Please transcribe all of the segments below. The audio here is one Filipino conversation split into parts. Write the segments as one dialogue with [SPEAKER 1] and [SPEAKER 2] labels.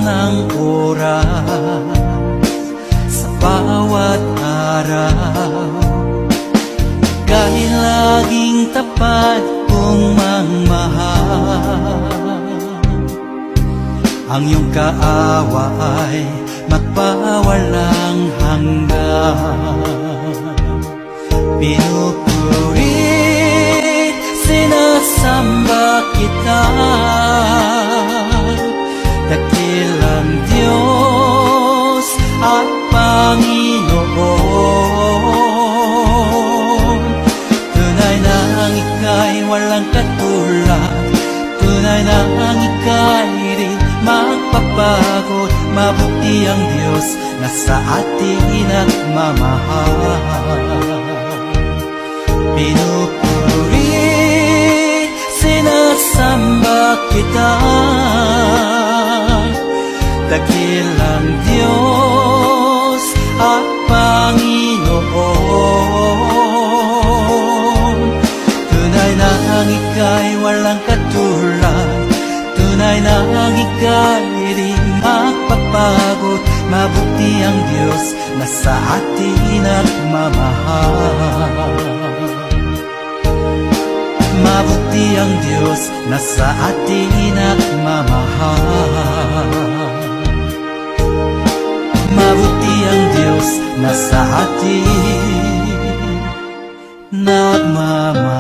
[SPEAKER 1] ng oras sa bawat araw. Ika'y laging tapat kong mangmahal. Ang iyong kaawa ay magpawalang hanggan. Pinupuri, sinasamba kita, dakilang Diyos at Panginoon. Tunay na ang ika'y walang katulad, tunay na ang ika'y di magpapagod. Mabuti ang Diyos na sa ating nagmamahal. Pinupuri, sinasamba kita, dakilang Diyos at Panginoon. Tunay na ang ika'y walang katulad, tunay na ang ika'y di magpapagod. Mabuti ang Diyos na sa atin nagmamahal. Mabuti ang Diyos na sa atin nagmamahal. Mabuti ang Diyos na sa atin nagmamahal.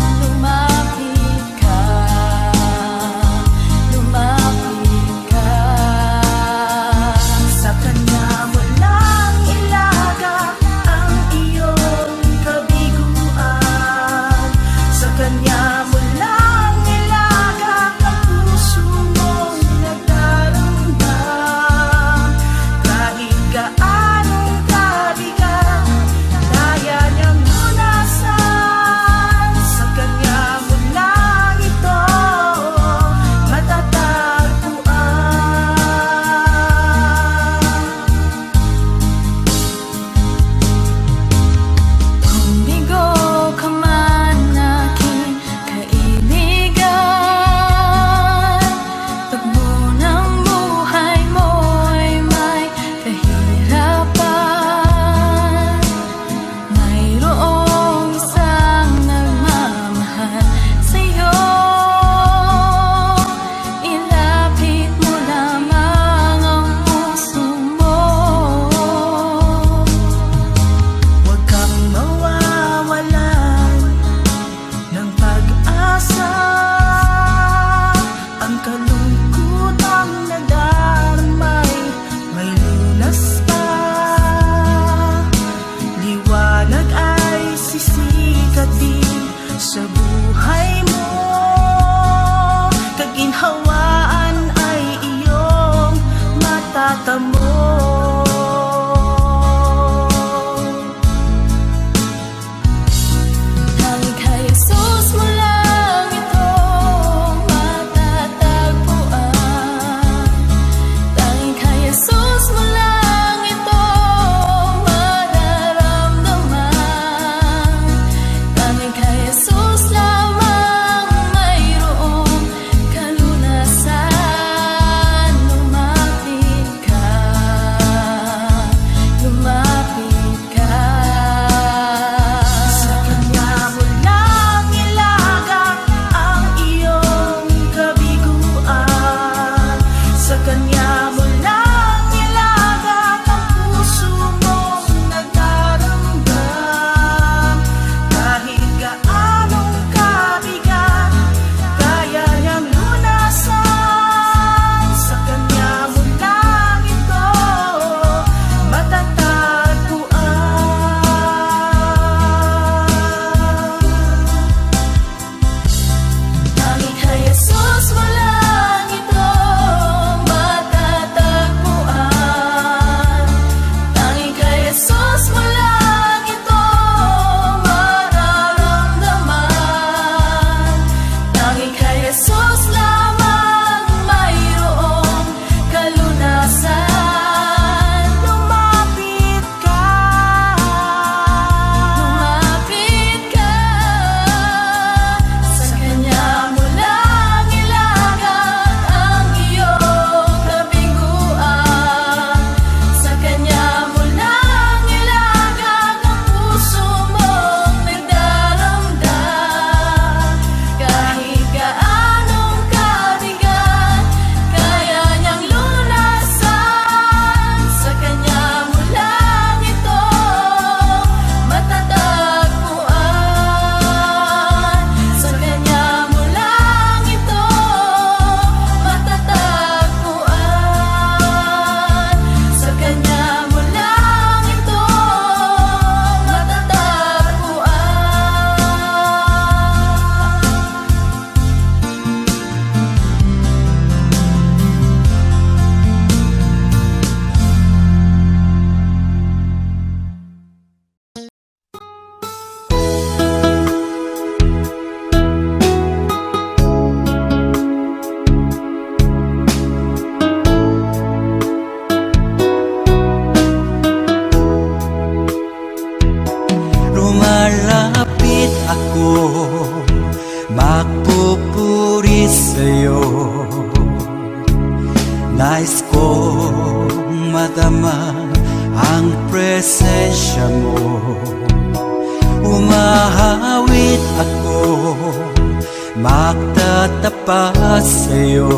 [SPEAKER 2] Lumapit ka.
[SPEAKER 1] presensya mo. Umahawit ako, magtatapat sa'yo.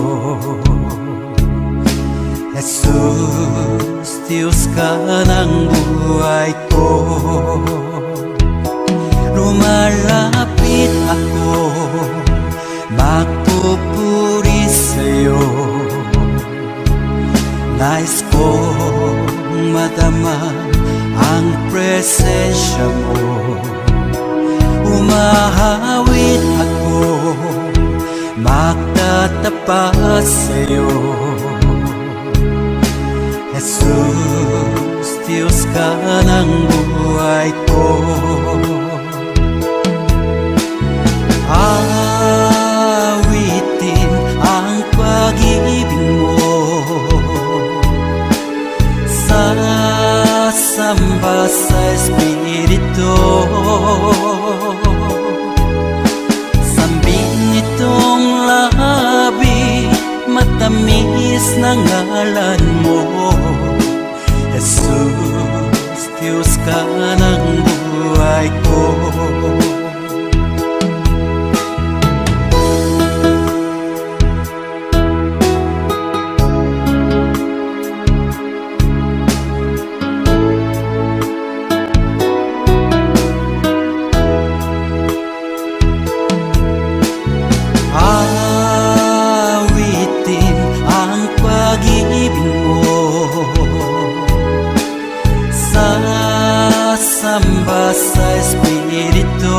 [SPEAKER 1] Jesus, Diyos ka ng buhay ko. Lumalapit ako, magpupuri sa'yo. Nais kong madama ang presensya mo. Umahawit ako, magtatapat sa'yo. Jesus, Diyos ka ng buhay ko. Awitin ang pag-ibig mo, sasamba sa Espiritu. Sambin nitong labi, matamis na ngalan mo. Jesus, Diyos ka ng buhay ko. Awitin ang pag-ibig mo, sasamba sa Espiritu.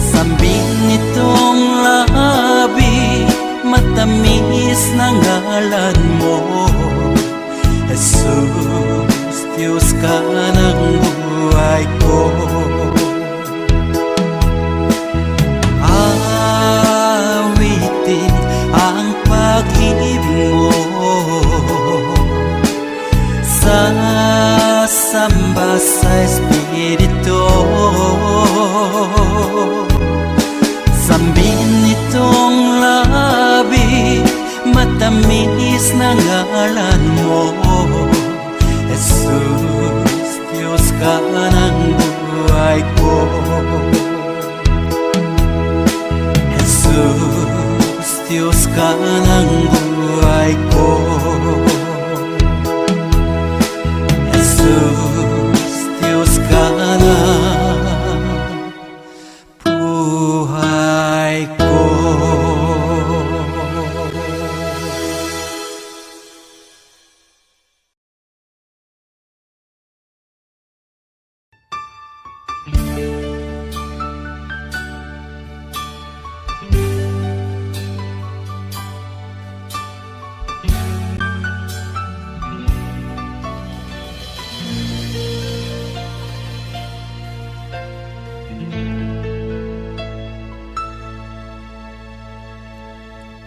[SPEAKER 1] Sambin nitong labi, matamis na ngalan mo. Jesus, Diyos ka ng buhay ko. Awitin ang pag-ibig mo, sasamba sa Espiritu. Sambin nitong labi, matamis na ngalan mo. Jesus, Diyos ka ng buhay ko. Jesus, Diyos ka ng buhay ko. Jesus, Diyos ka ng buhay ko.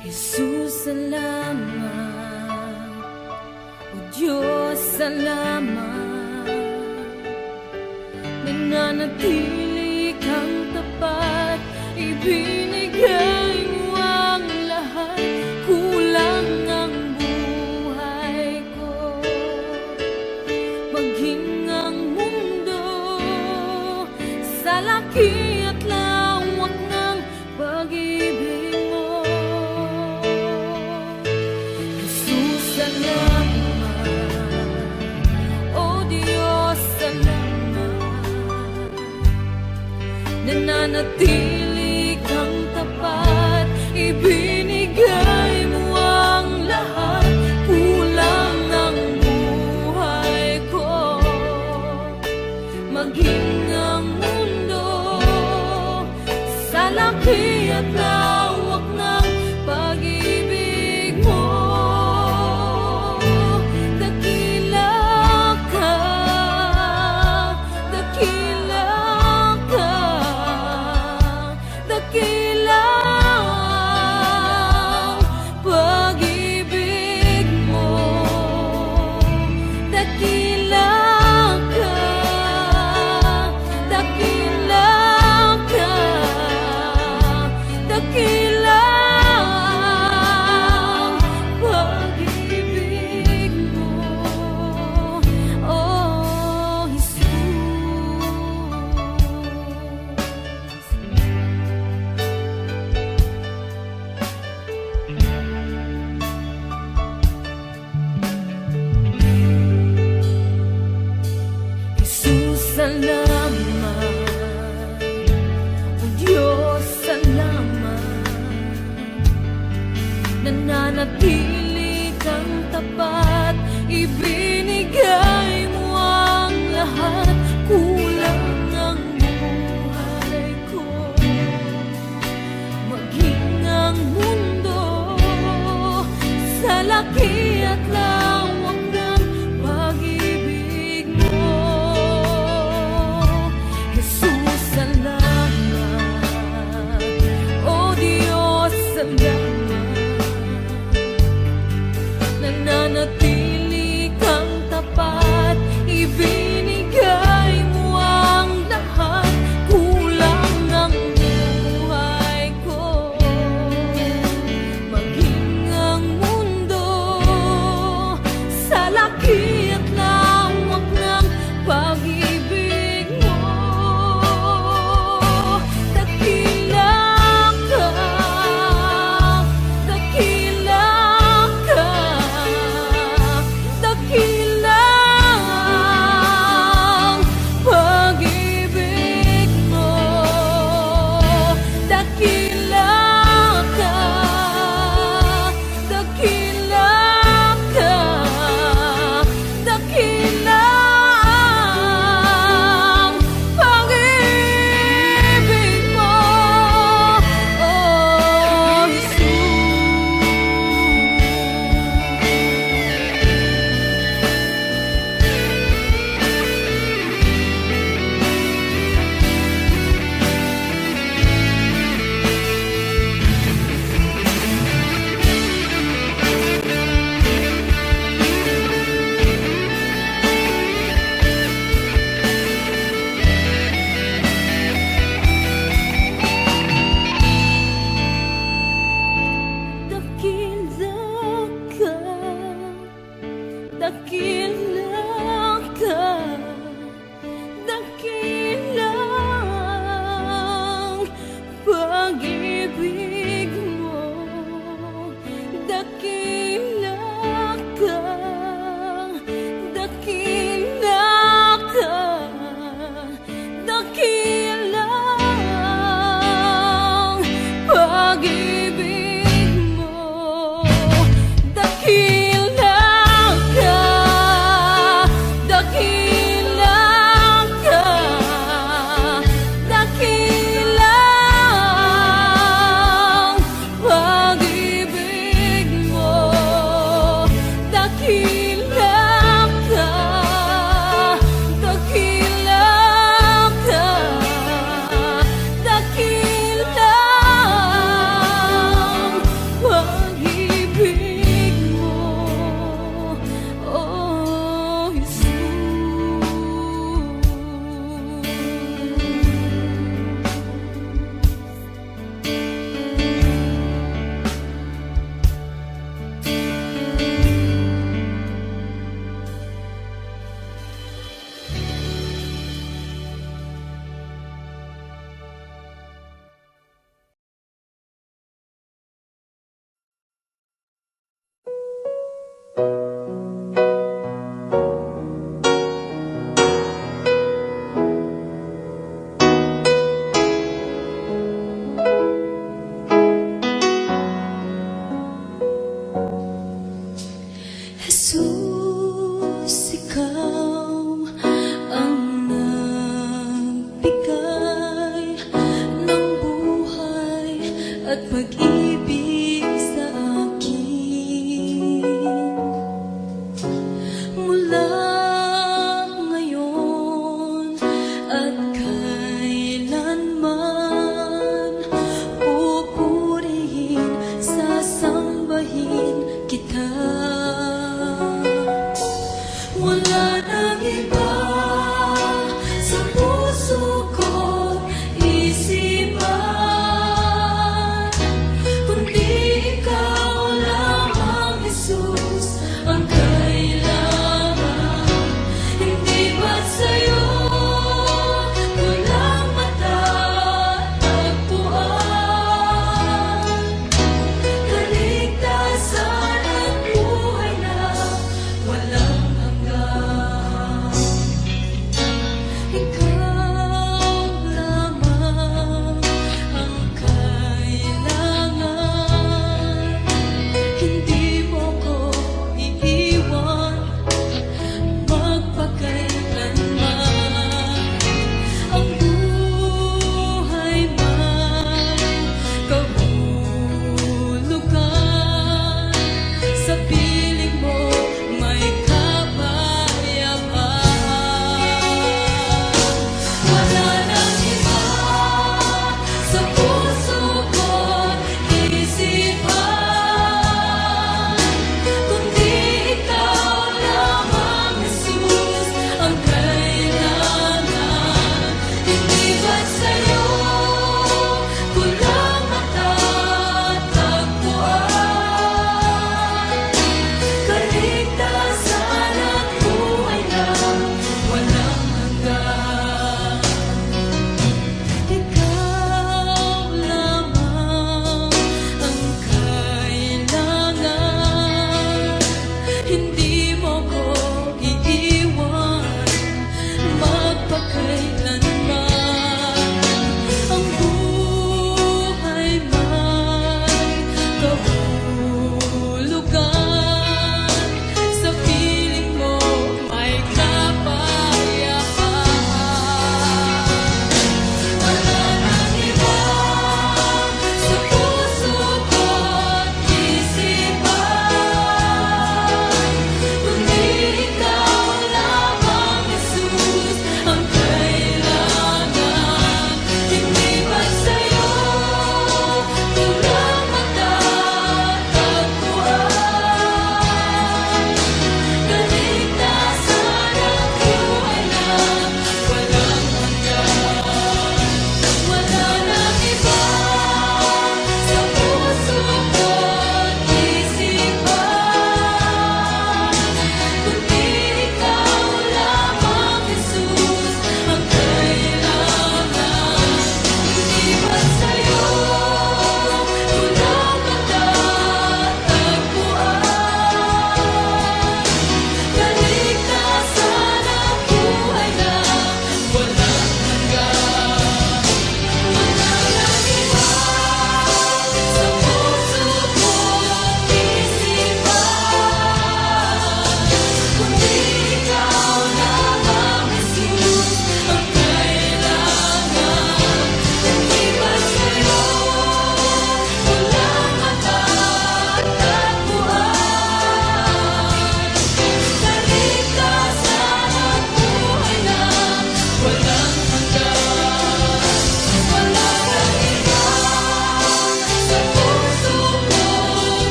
[SPEAKER 2] Jesus, salamat. O Diyos, salamat. Nananatili kang tapat, ibinigay mo ang lahat. Kulang ang buhay ko, maging ang mundo sa laki at lawak ng pag-ibig mo. Jesus, salamat. O Diyos, salamat. Nananatili kang tapat, ibinigay mo ang lahat. Kulang ang buhay ko, maging ang mundo sa laki at lawak ng pag-ibig mo. Dakila ka, dakila ka, ibinigay mo ang lahat. Kulang ang buhay ko, maging ang mundo sa laki at lawak ng pag-ibig mo. Jesus, salamat. O Diyos, salamat. Nananatili kang tapat, ibinigay mo ang lahat. Kulang ang buhay ko, maging ang mundo sa laki at lawak ng pag-ibig mo. Dakila ka, dakila ka, dakila ang pag-ibig mo. Dakila ka, dakila ka, dakila ang pag-ibig mo, oh dakila ka, dakila ang pag-ibig mo. Dakila ka, dakila ka, dakila ang pag-ibig mo. Dakila ka, dakila ka, dakila ang pag-ibig mo. Dakila ka, dakila ka, dakila ang pag-ibig mo, oh Jesus. Jesus, ikaw ang nagbigay ng buhay at pag-ibig sa akin. Mula ngayon at kailanman, pupurihin, sasambahin kita. Wala nang iba sa puso ko isipan, kundi ikaw lamang, Jesus, ang kailangan. Hindi ba't sa'yo ko lang matatagpuan kaligtasan at buhay na walang hanggan.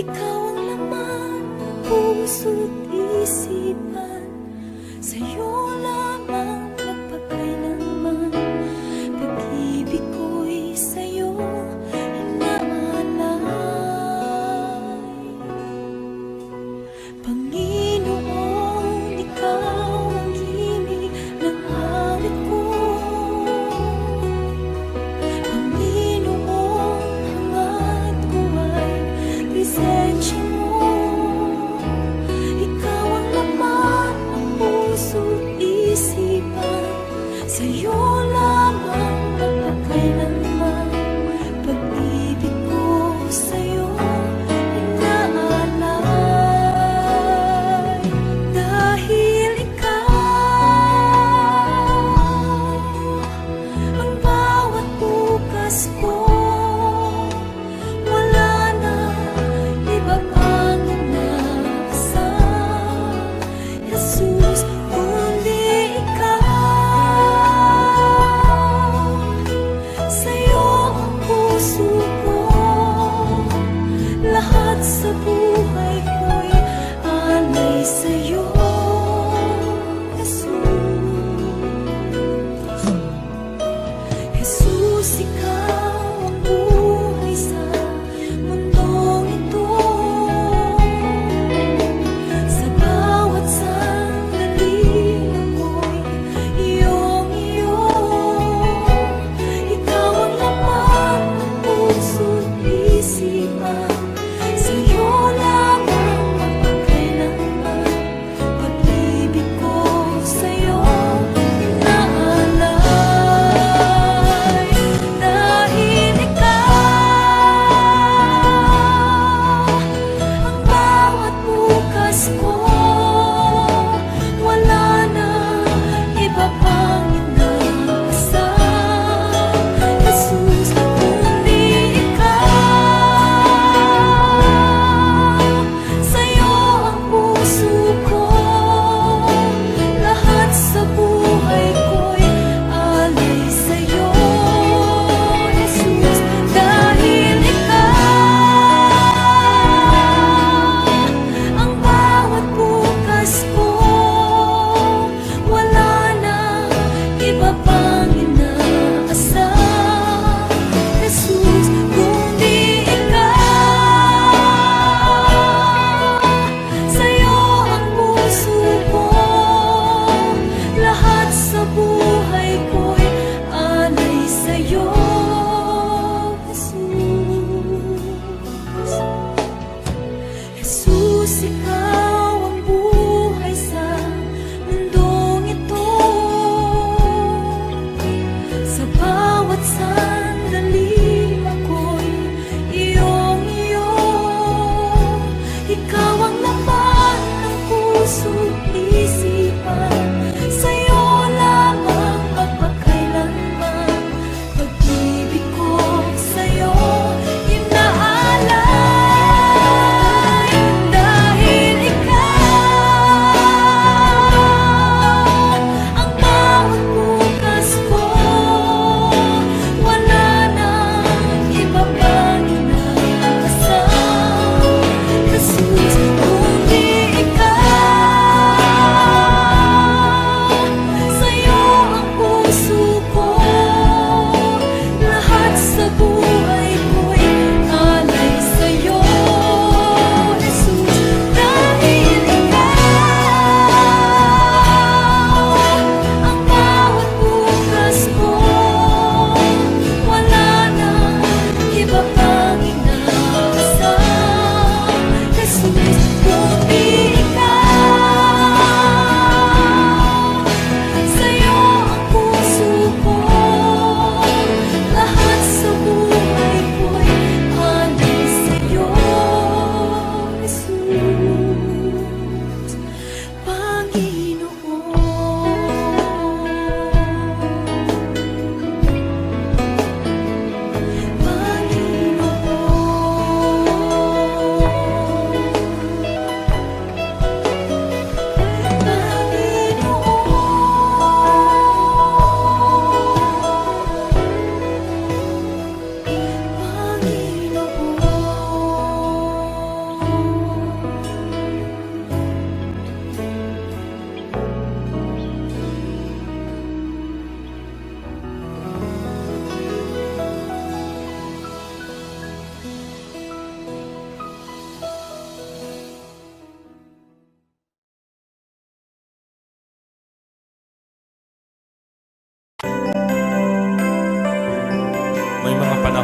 [SPEAKER 2] ikaw ang laman ng puso't isipan. Sa'yo lamang magpakailanman, pag-ibig ko'y sa'yo inaalay. Panginoon, ikaw ang himig ng awit ko. Panginoon, hangad ko ay presensya mo. Ikaw ang laman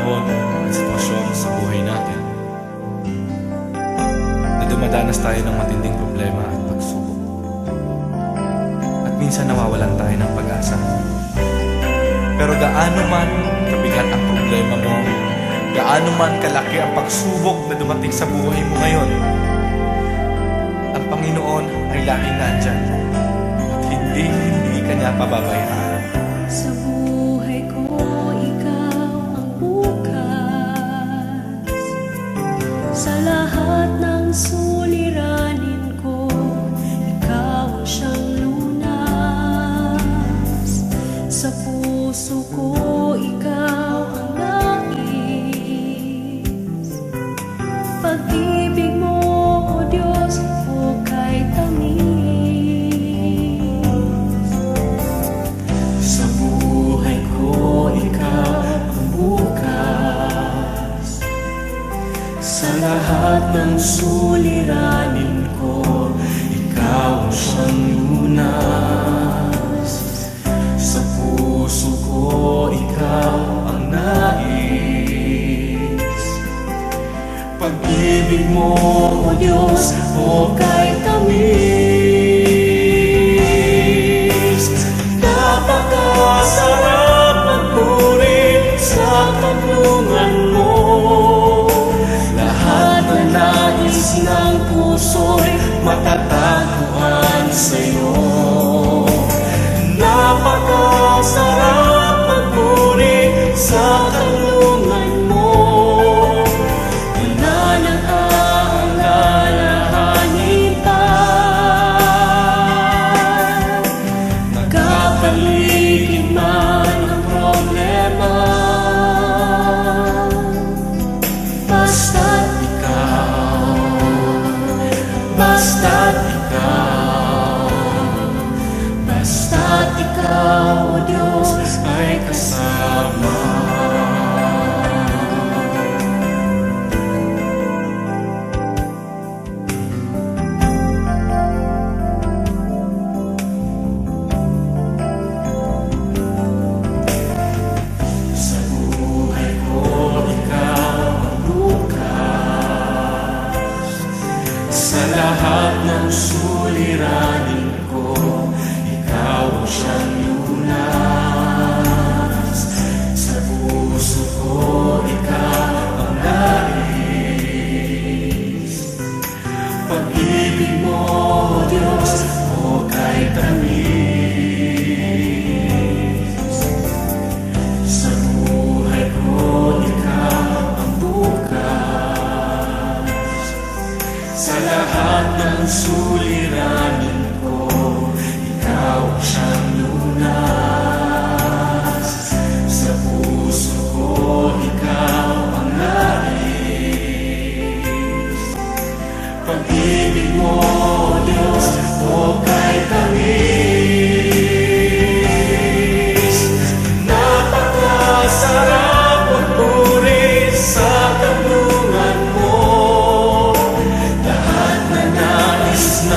[SPEAKER 3] panahon at sitwasyon sa buhay natin na dumadanas tayo ng matinding problema at pagsubok. At minsan nawawalan tayo ng pag-asa. Pero gaano man kabigat ang problema mo, gaano man kalaki ang pagsubok na dumating sa buhay mo ngayon, ang Panginoon ay laging nandyan at hindi ka niya pababayaan.
[SPEAKER 2] Sa buhay ko, ikaw ang bukas. Sa lahat ng suliranin ko, ikaw ang siyang lunas. Sa puso ko, ikaw ang nais. Pag-ibig mo, O Diyos, hukay tamis.
[SPEAKER 1] Sa buhay ko, ikaw ang bukas. Sa lahat ng suliranin ko, ikaw ang siyang lunas. Sa puso ko, ikaw ang nais. Pag-ibig mo, O Diyos, hukay tamis. Napakasarap magpuri sa kanlungan mo. Lahat na nais ng puso'y matatagpuan sa'yo. Napakasarap magpuri sa kanlungan mo. Wala nang aalalahanin pa. Nagkapaligid man ang problema, basta't ikaw, basta't ikaw, basta't ikaw, O Diyos, ay kasama. Sa buhay ko, ikaw ang bukas. Sa lahat ng suliranin ko, ikaw ang siyang lunas. Sa puso ko, ikaw ang nais. Pag-ibig mo, O Diyos, hukay tamis. Sa buhay ko, ikaw ang bukas. Sa lahat ng suliranin ko, ikaw ang siyang lunas. Sa puso ko, ikaw ang nais. Pag-ibig mo, O Diyos, hukay tamis. Napakasarap magpuri sa kanlungan mo. Lahat na nais ng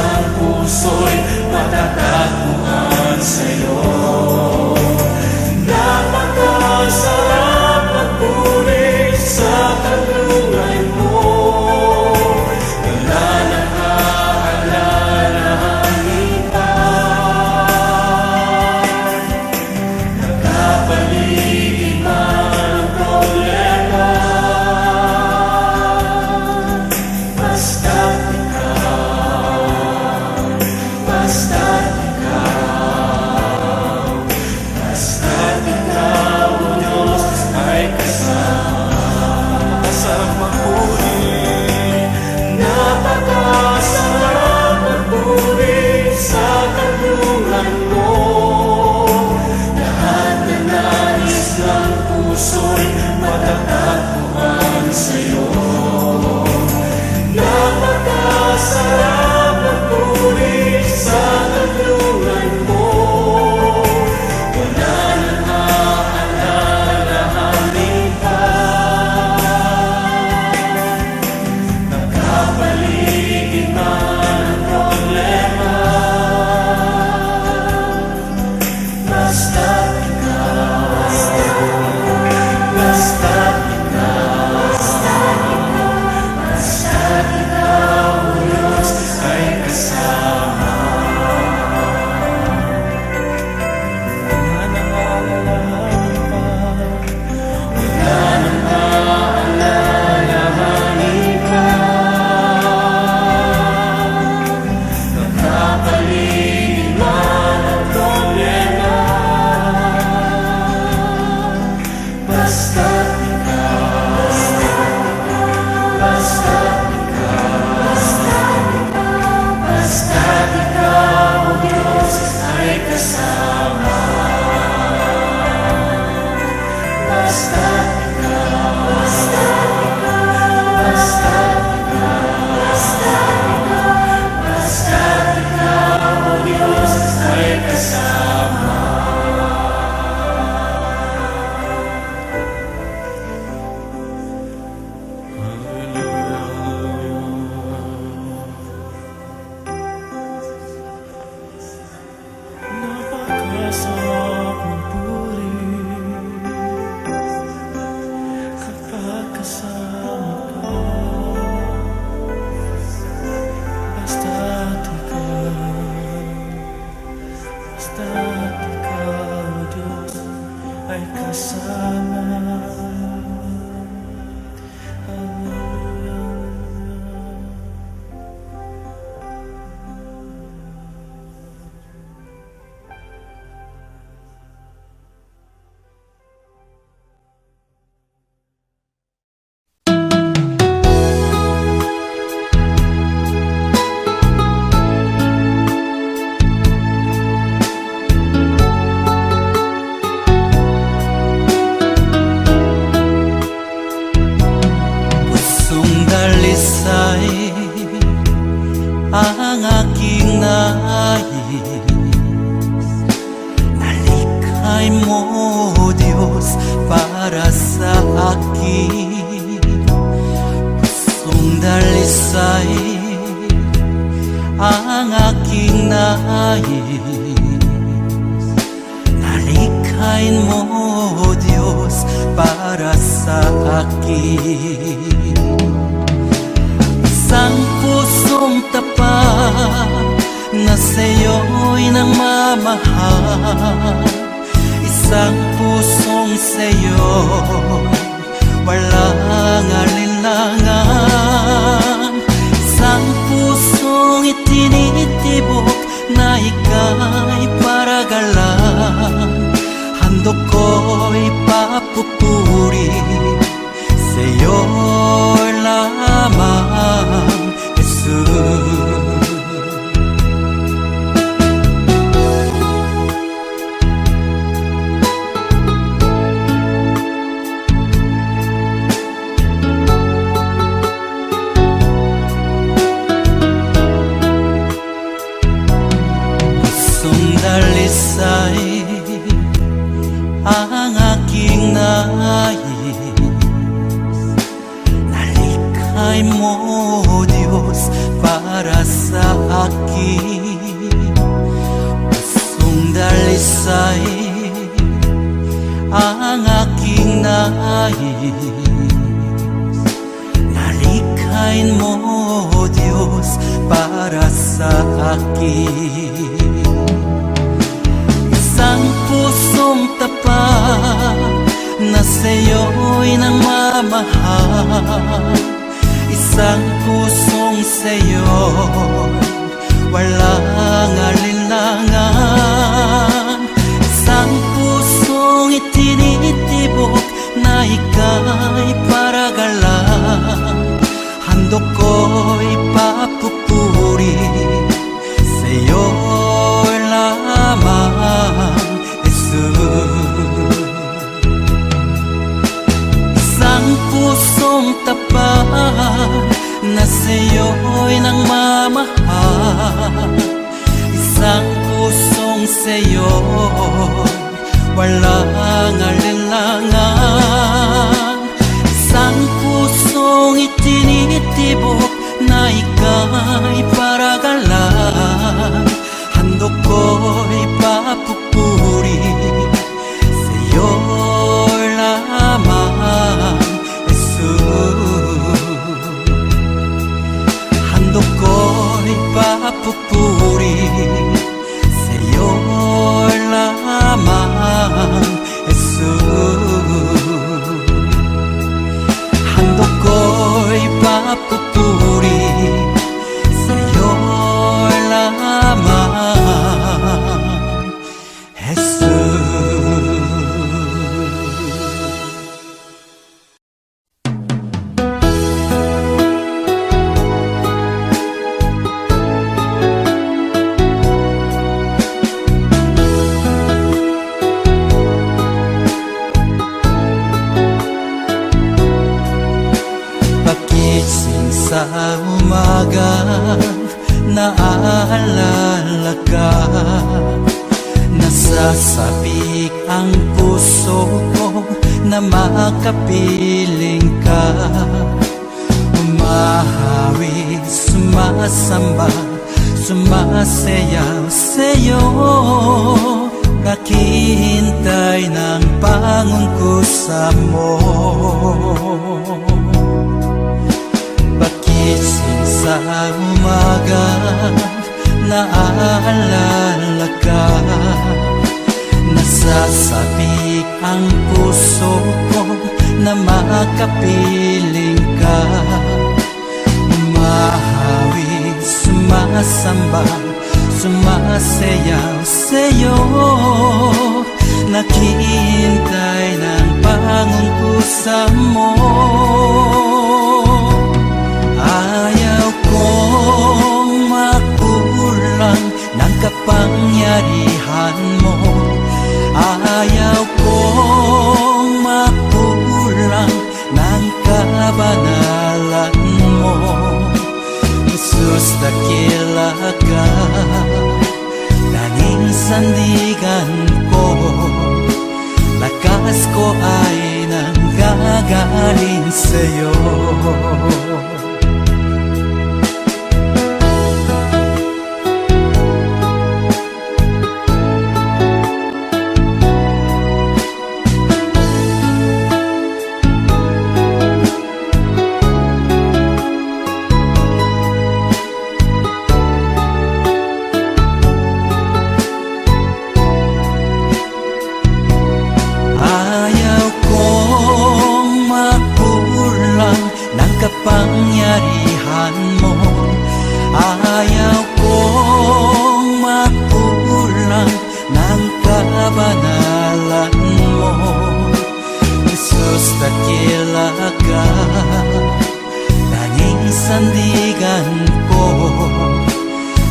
[SPEAKER 1] dalisay ang aking nais. Nalikhay mo, Diyos, para sa akin. Pusong dalisay ang aking nais. Nalikhain mo, Diyos, para sa akin. Isang pusong tapat na sa'yo'y nangmamahal. Isang pusong sa'yo walang alinlangan. Isang pusong itinitibok na ika'y paragalan. Handog ko'y papupuri sa'yo lamang, Jesus. Dalisay ang aking nais. Nalikhay mo, Diyos, para sa akin. Pusong dalisay ang aking nais. Nalikhain mo, Diyos, para sa akin. Isang pusong tapat na sa'yo'y nangmamahal. Isang pusong sa'yo walang alinlangan. Isang pusong itinitibok na ika'y paragalan. Handog ko'y papupuri sa'yo lamang, Jesus. Isang pusong tapat na sa'yo'y nangmamahal. Isang pusong sa'yo walang alinlangan. Isang pusong itinitibok na ika'y paragalan. Handog ko'y papupuri sa'yo lamang, Jesus. Handog ko'y papupuri sa'yo lamang, Jesus. Handog ko'y papupuri sa'yo lamang, Jesus. Pagising sa umaga, naaalala ka. Nasasabik ang puso ko na makapiling ka. Umahawig, sumasamba, sumasayaw sa'yo. Nakihintay ng pangungkusa mo. Pagising sa umaga, naaalala ka. Nasasabik ang puso ko na makapiling ka. Umahawig, sumasamba, sumasayaw sa'yo. Naghihintay ng pangungkusa mo. Ayaw kong makulang ng kapangyarihan mo. Ayaw kong makulang ng kabanalan mo. Jesus, dakila ka, tanging sandigan ko. Lakas ko ay nanggagaling sa'yo. Kapangyarihan mo, ayaw kong makulang ng kabanalan mo. Jesus, dakila ka, tanging sandigan ko.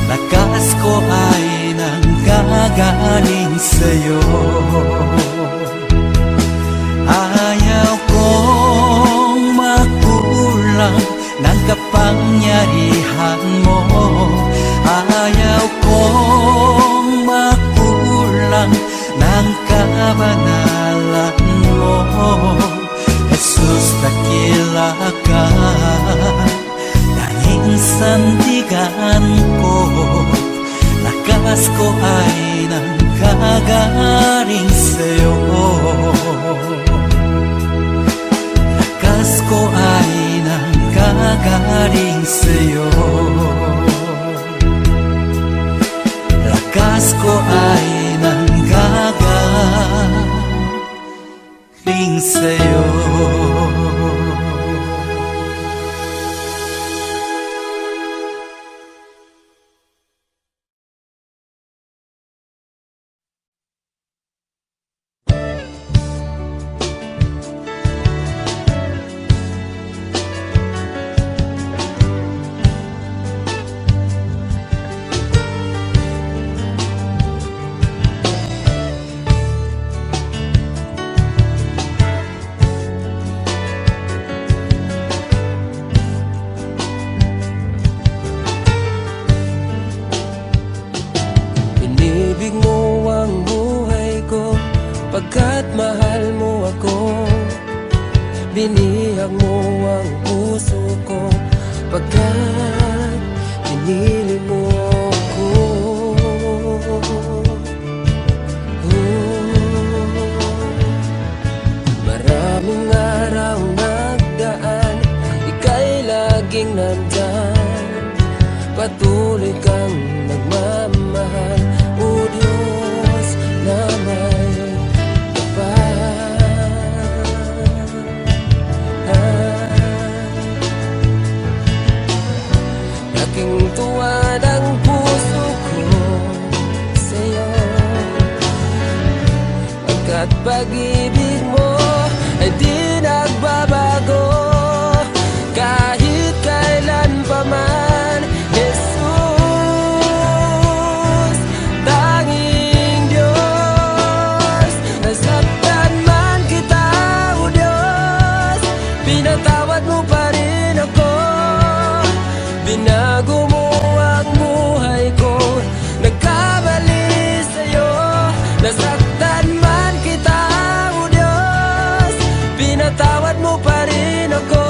[SPEAKER 1] Lakas ko ay nanggagaling sa'yo. Ayaw kong makulang ng kapangyarihan mo. Ayaw kong makulang ng kabanalan mo. Jesus, dakila ka, tanging sandigan ko. Lakas ko ay nanggagaling sa'yo. Lakas ko ay nanggagaling sa'yo. Lakas ko ay nanggagaling sa'yo.
[SPEAKER 4] Pagkat mahal mo ako, binihag mo ang puso ko. Pagkat pinili mo ako, maraming araw nagdaan, ika'y laging nandyan. Patuloy kang nagmamahal, o Diyos na may aking tuwad ang puso ko sa'yo, pagkat pag-ibig mo ay di nagbabago kahit kailan pa man. Jesus, tanging Diyos, nasaktan man kita, o Diyos, pinatawad mo pa rin ako. Binago mo ang buhay ko, nagkamali sa'yo. Nasaktan man kita, o Diyos, pinatawad mo pa rin ako.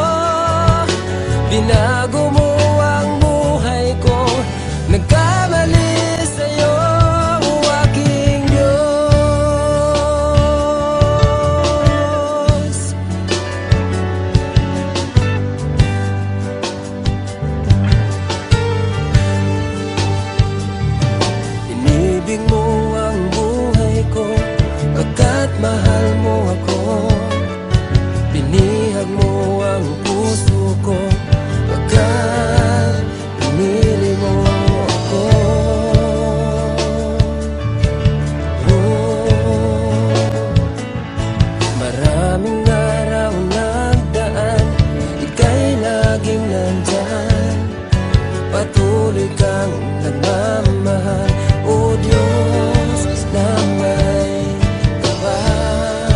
[SPEAKER 4] Binago mo ang buhay ko, nagkamali sa'yo, o aking Diyos. Inibig mo ang buhay ko, pagkat mahal mo ako. Binihag mo ang puso ko, pagkat pinili mo ako. Maraming araw nagdaan, ika'y laging nandyan. Patuloy kang nagmamahal, o Diyos na may kapal.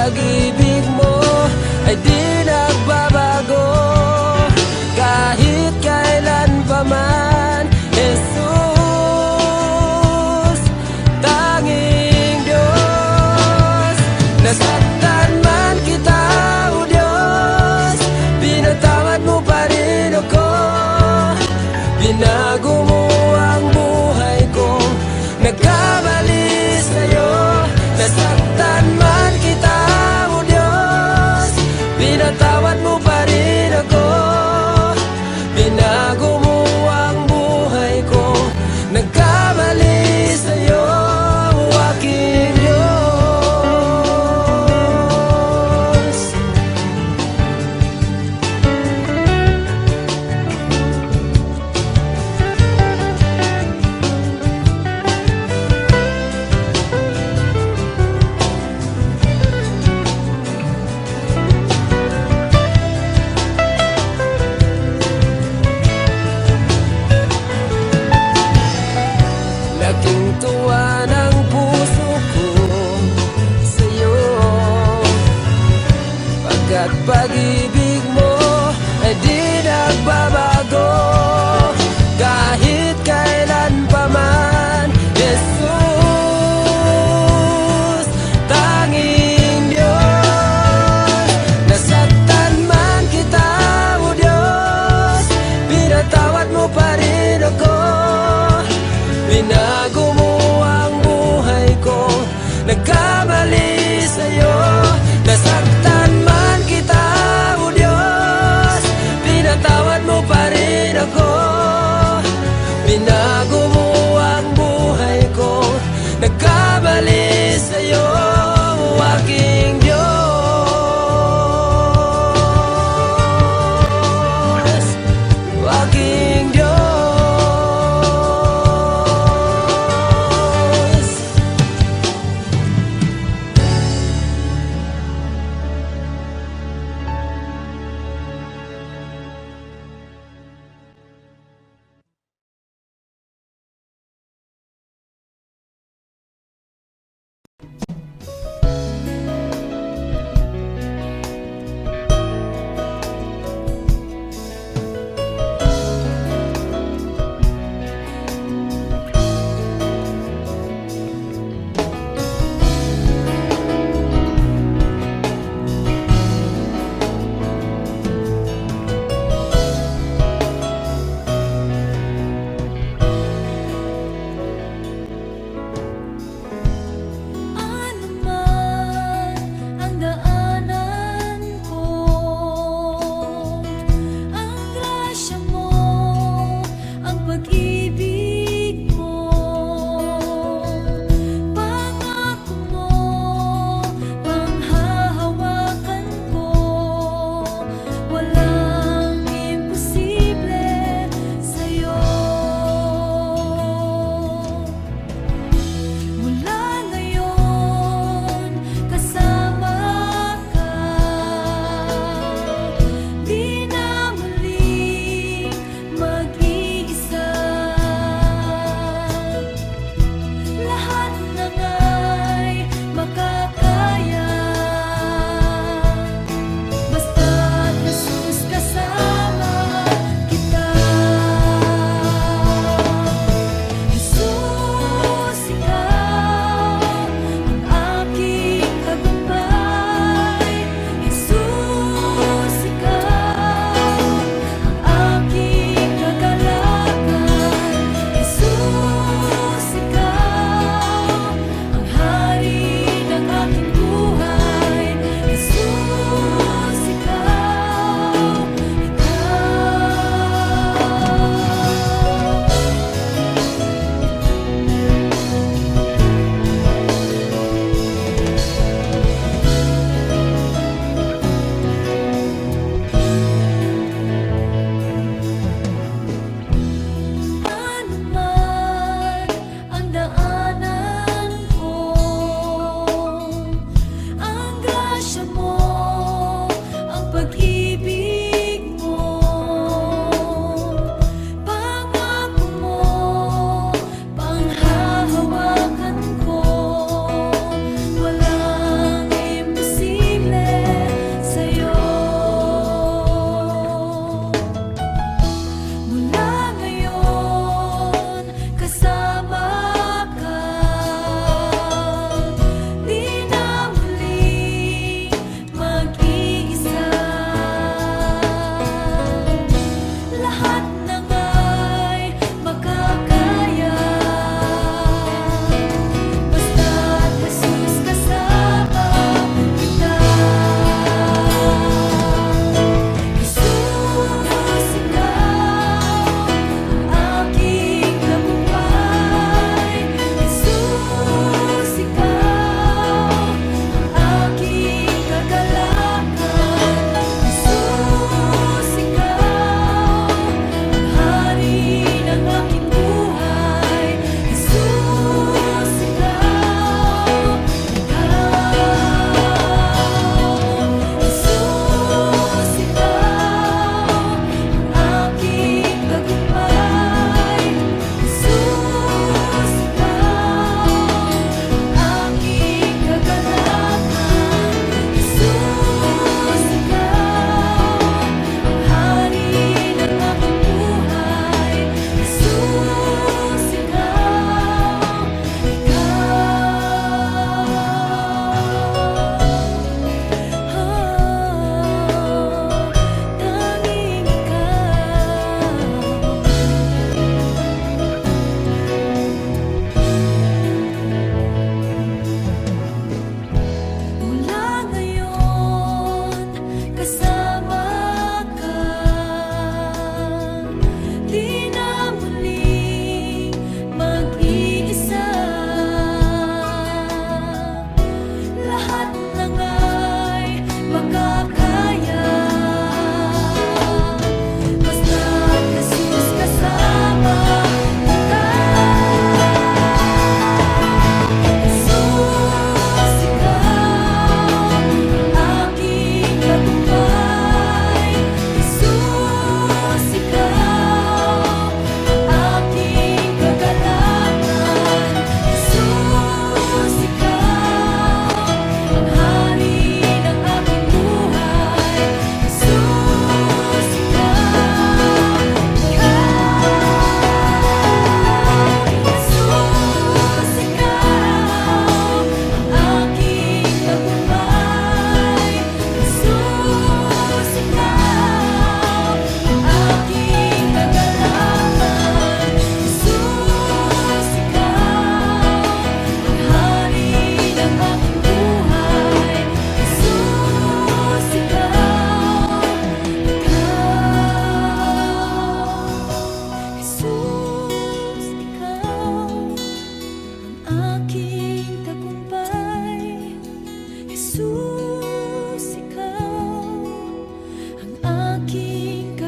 [SPEAKER 4] pag-ibig mo ay di nagbabago kahit kailan pa man. Jesus, tanging Diyos. Nasaktan man kita, O Diyos, pinatawad mo pa rin ako. Binago mo ang buhay kong nagkamali sa'yo. Nasaktan man kita, O Diyos,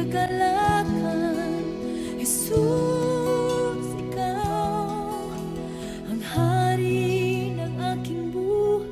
[SPEAKER 2] kagalakan. Jesus, ikaw ang hari ng aking buhay.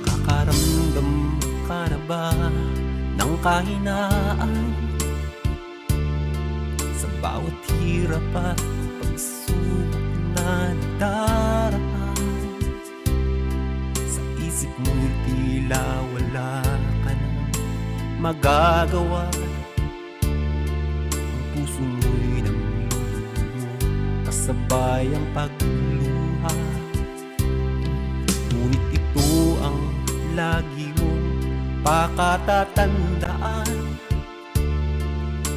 [SPEAKER 1] Kakaramdam ka na ba ng kahinaan? Sa bawat hirap at pagsubok na nadaraan, sa isip mo'y tila wala ka na magagawa. Ang puso mo'y namlulumo, kasabay ang pagluha. Ngunit ito ang lagi mong pakatatandaan: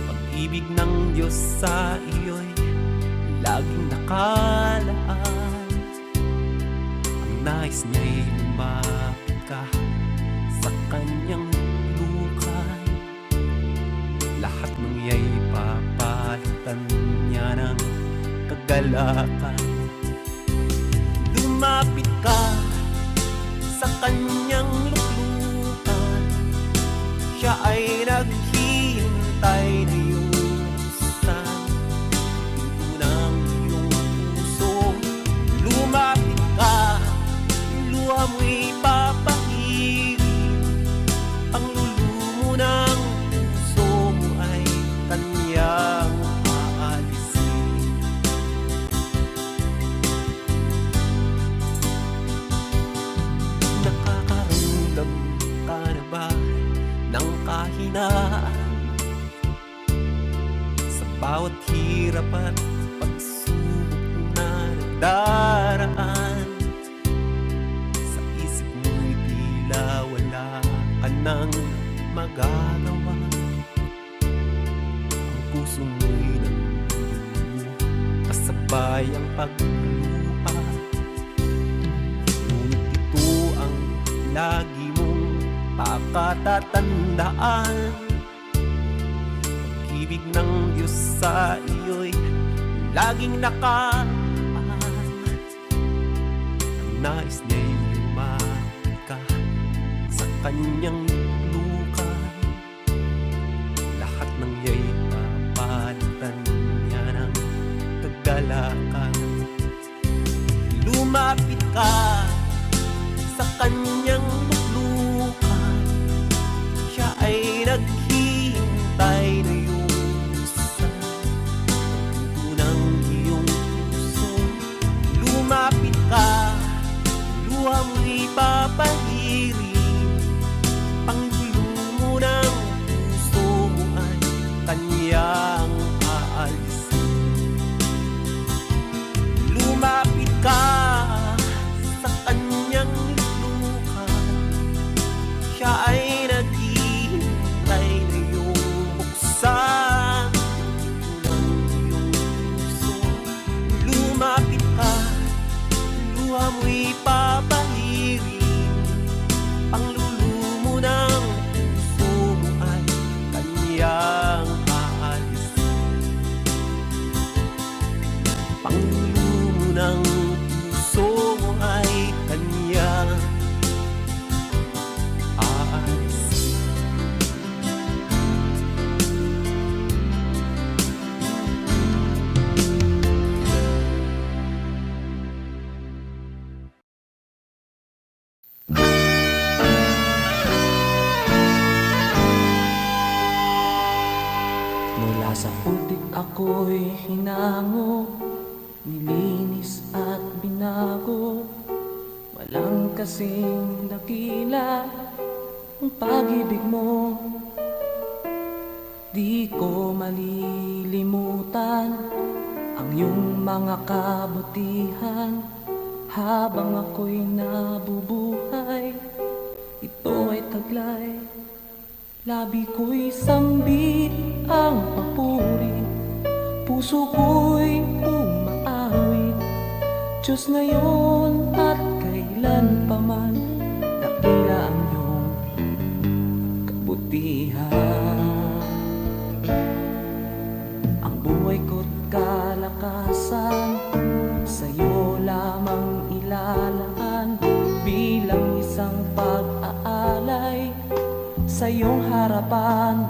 [SPEAKER 1] pag-ibig ng Diyos sa iyo'y laging nakalaan. Ang nais niya'y lumapit ka sa kanyang lukan. Lahat ng iya'y papalitan niya ng kagalakan. Lumapit ka sa kanyang luklukan, siya ay naghihintay na yusan pinto ng iyong puso. Lumapit ka, luha mo'y papahirin, ang lulumo ng puso mo ay kanyang aalisin. Nakakaramdam ka na ba ng kahinaan? Sa bawat hirap at pagsubok na nadaraan, sa isip mo'y tila wala ka nang magagawa. Ang puso mo'y namlulumo, kasabay ang pagluha. Ngunit ito ang lagi mong pakatatandaan: pag-ibig ng Diyos sa iyo'y laging nakaan. Ang nais niya'y lumapit ka sa kanyang lukan. Lahat ng iya'y papalitan niya ng kagalakan. Lumapit ka sa kanyang luklukan, siya ay naghihintay na yusan pinto ng iyong puso. Lumapit ka, luha mo'y papahirin, panglulumo ng puso mo ay kanyang aalisin. Lumapit ka sa kanyang luklukan, siya ay naghihintay na iyong buksan ng iyong puso. Lumapit ka, luha mo'y papahirin, panglulumo ng puso mo ay kanyang aalisin. Panglulumo ng puso mo ay kanyang aalisin.
[SPEAKER 5] Mula sa putik ako'y hinango, nilinis at binago. Walang kasing dakila ang pag-ibig mo. Di ko malilimutan ang iyong mga kabutihan. Habang ako'y nabubuhay, ito ay taglay. Labi ko'y sambit ang papuri, puso ko'y umaawit. Diyos ngayon at kailan pa man, dakila ang iyong kabutihan. Ang buhay ko't kalakasan, sa'yo lamang ilalaan. Bilang isang pag-aalay sa iyong harapan,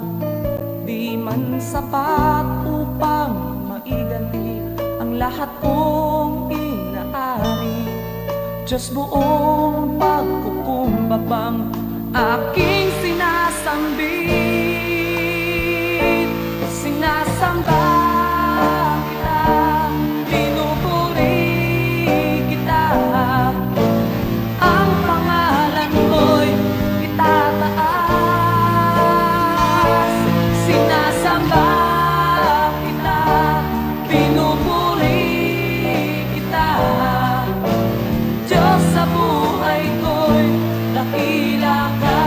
[SPEAKER 5] di man sapat upang maiganti ang lahat kong inaari. Diyos, buong pagkukumbabang aking sinasambit. Sinasamba kita, pinupuri kita. Ang pangalan ko'y itataas. Sinasamba kita, pinupuri kita. Diyos, sa buhay ko'y dakila ka.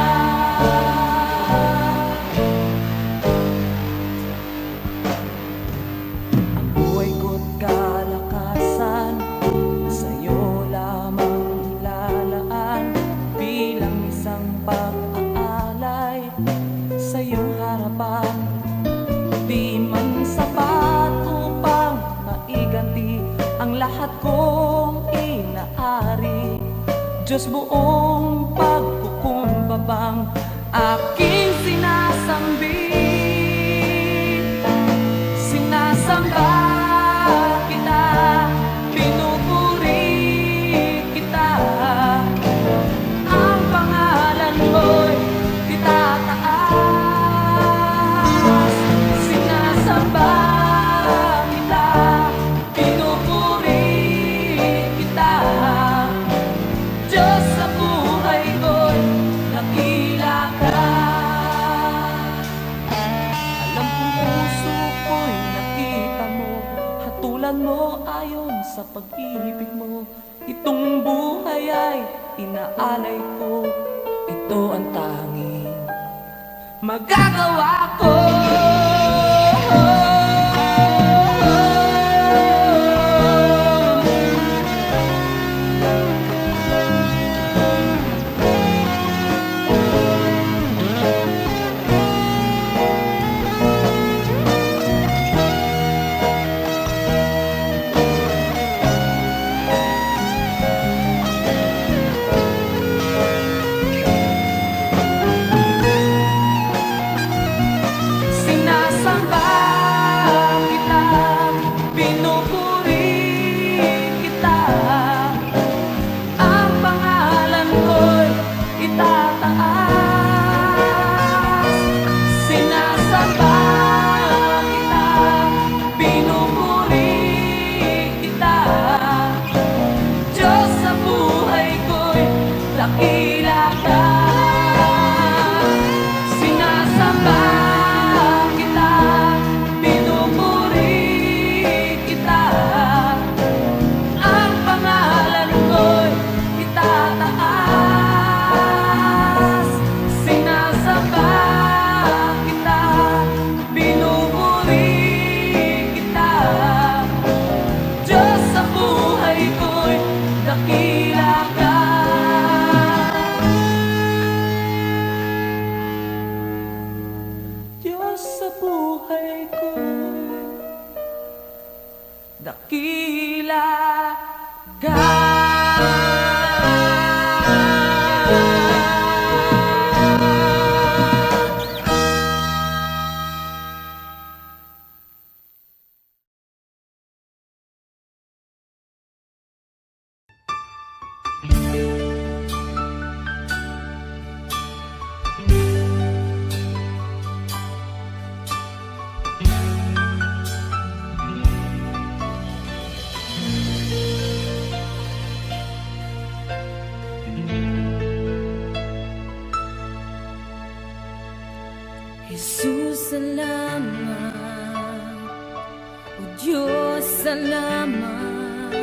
[SPEAKER 5] Ang buhay ko't kalakasan, sa'yo lamang ilalaan. Bilang isang pag-aalay sa iyong harapan, di man sapat upang maiganti ang lahat kong inaari. Diyos, buong pagkukumbabang aking sinasambit. Sinasamba kita, pinupuri kita. Ang pangalan mo'y itataas. Sinasamba kita, pinupuri kita. Diyos, sa buhay ko'y dakila ka. Alam kong puso ko'y nakita mo, hatulan mo ayon sa pag-ibig mo. Itong buhay ay inaalay ko, ito ang tanging magagawa ko. Sinasamba kita, pinupuri kita. Ang pangalan ko'y itataas. Sinasamba kita, pinupuri kita. Diyos, sa buhay ko'y dakila ka. Sinasamba kita, pinupuri kita. Ang pangalan ko'y itataas. Sinasamba kita, pinupuri kita. Diyos, sa buhay ko'y dakila ka. Diyos, sa buhay ko'y dakila ka.
[SPEAKER 2] salamat.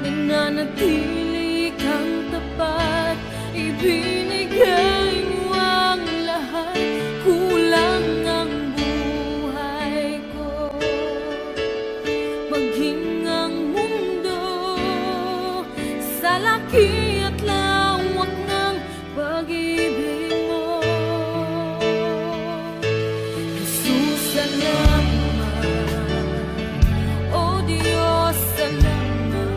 [SPEAKER 2] Nananatili kang tapat, ibinigay mo ang lahat. Kulang ang buhay ko, maging ang mundo sa laki at lawak ng pag-ibig mo. Jesus, salamat. O Diyos, salamat.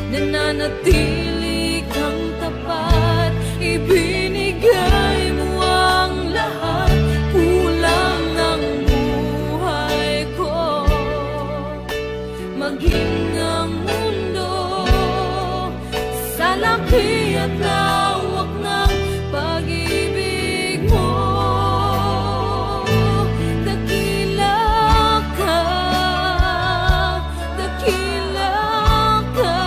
[SPEAKER 2] Nananatili kang tapat, ibinigay mo ang lahat. Kulang ang buhay ko, maging ang mundo sa laki at lawak ng pag-ibig mo. Dakila ka, dakila ka,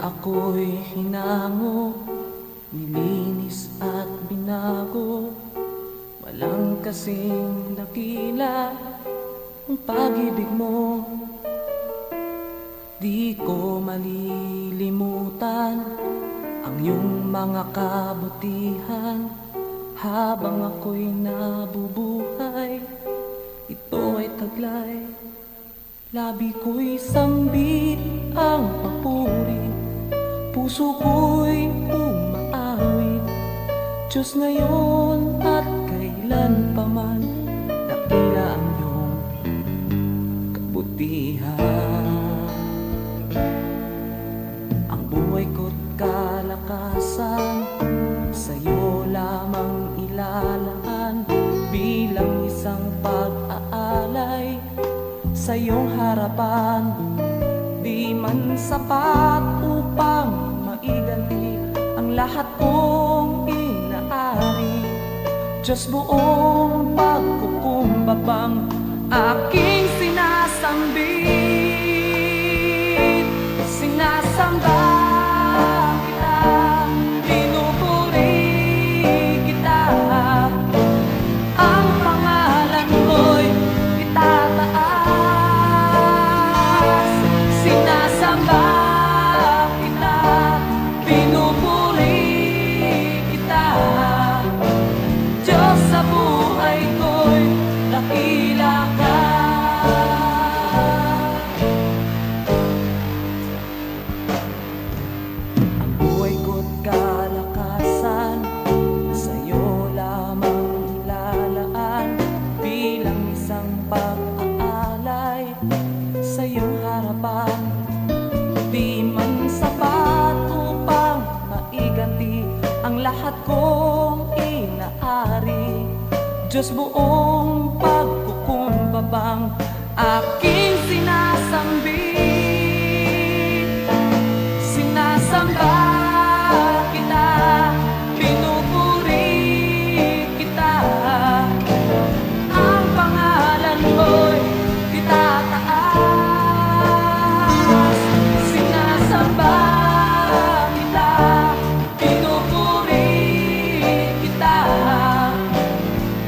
[SPEAKER 2] ako'y hinango, nilinis at binago, walang kasing dakila ang pag-ibig mo. Di ko malilimutan ang iyong mga kabutihan habang ako'y nabubuhay. Ito ay taglay, labi ko'y sambit ang papuri, puso ko'y umaawit. Diyos ngayon at kailan pa man, dakila ang iyong kabutihan. Ang buhay ko't kalakasan, sa'yo lamang ilalaan, bilang isang pag-aalay sa iyong harapan. Di man sapat upang maiganti ang lahat kong inaari, Diyos buong pagkukumbabang aking sinasambit. Sinasamba kita, pinupuri kita, ang pangalan mo'y itataas. Sinasamba kita, pinupuri kita, Diyos sa buhay ko'y dakila ka. Ang buhay ko't kalakasan, sa'yo lamang ilalaan, bilang isang pag-aalay sa iyong harapan. Di man sapat upang maiganti ang lahat kong inaari, Diyos buong pagkukumbabang aking sinasambit. Sinasamba kita, pinupuri kita, ang pangalan mo'y itataas. Sinasamba kita, pinupuri kita,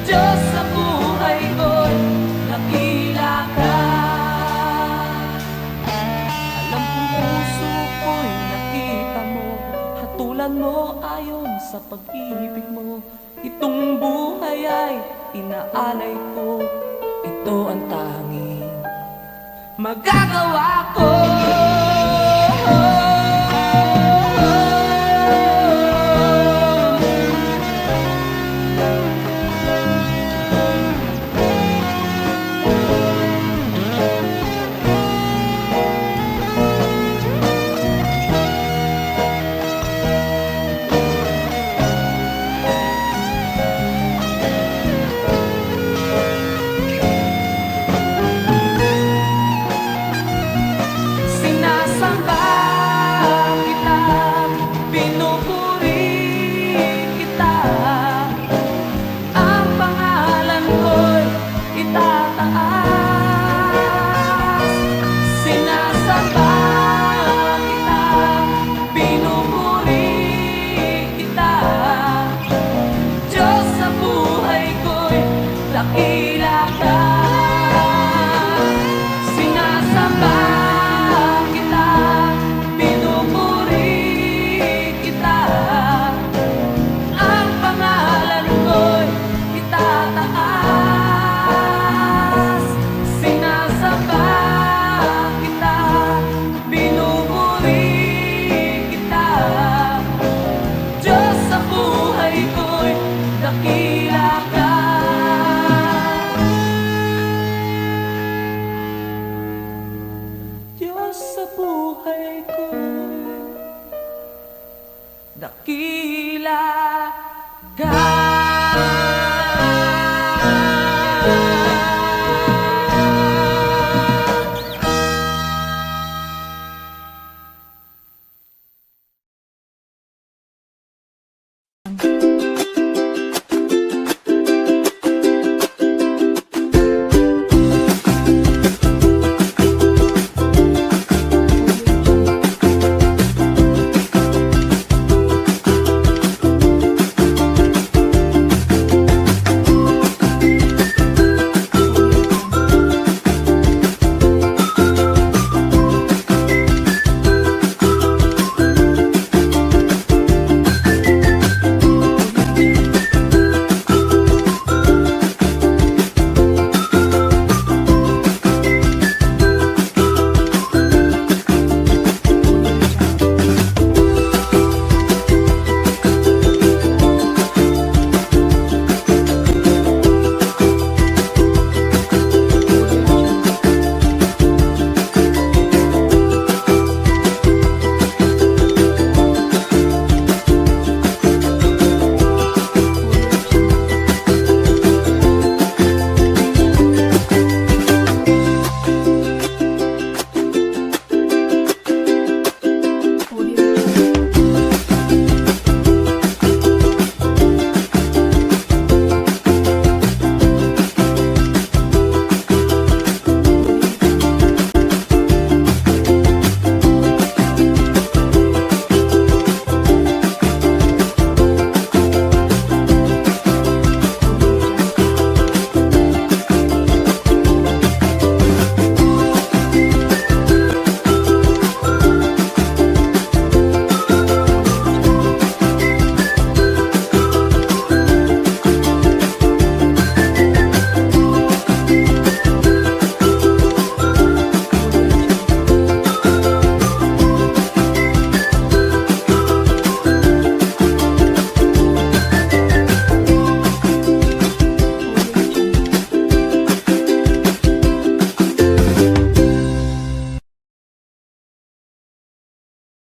[SPEAKER 2] Diyos sa buhay ko'y dakila ka. Alam kong puso ko'y nakita mo, hatulan mo ayon sa pag-ibig mo. Itong buhay ay inaalay ko, ito ang tanging magagawa ko. Sinasamba kita, pinupuri kita, ang pangalan ko'y itataas. Sinasamba kita, pinupuri kita, Diyos sa buhay ko'y dakila ka. Sinasamba kita, pinupuri kita, ang pangalan ko'y itataas. Sinasamba kita, pinupuri kita, Diyos sa buhay ko'y dakila ka. Diyos sa buhay ko'y dakila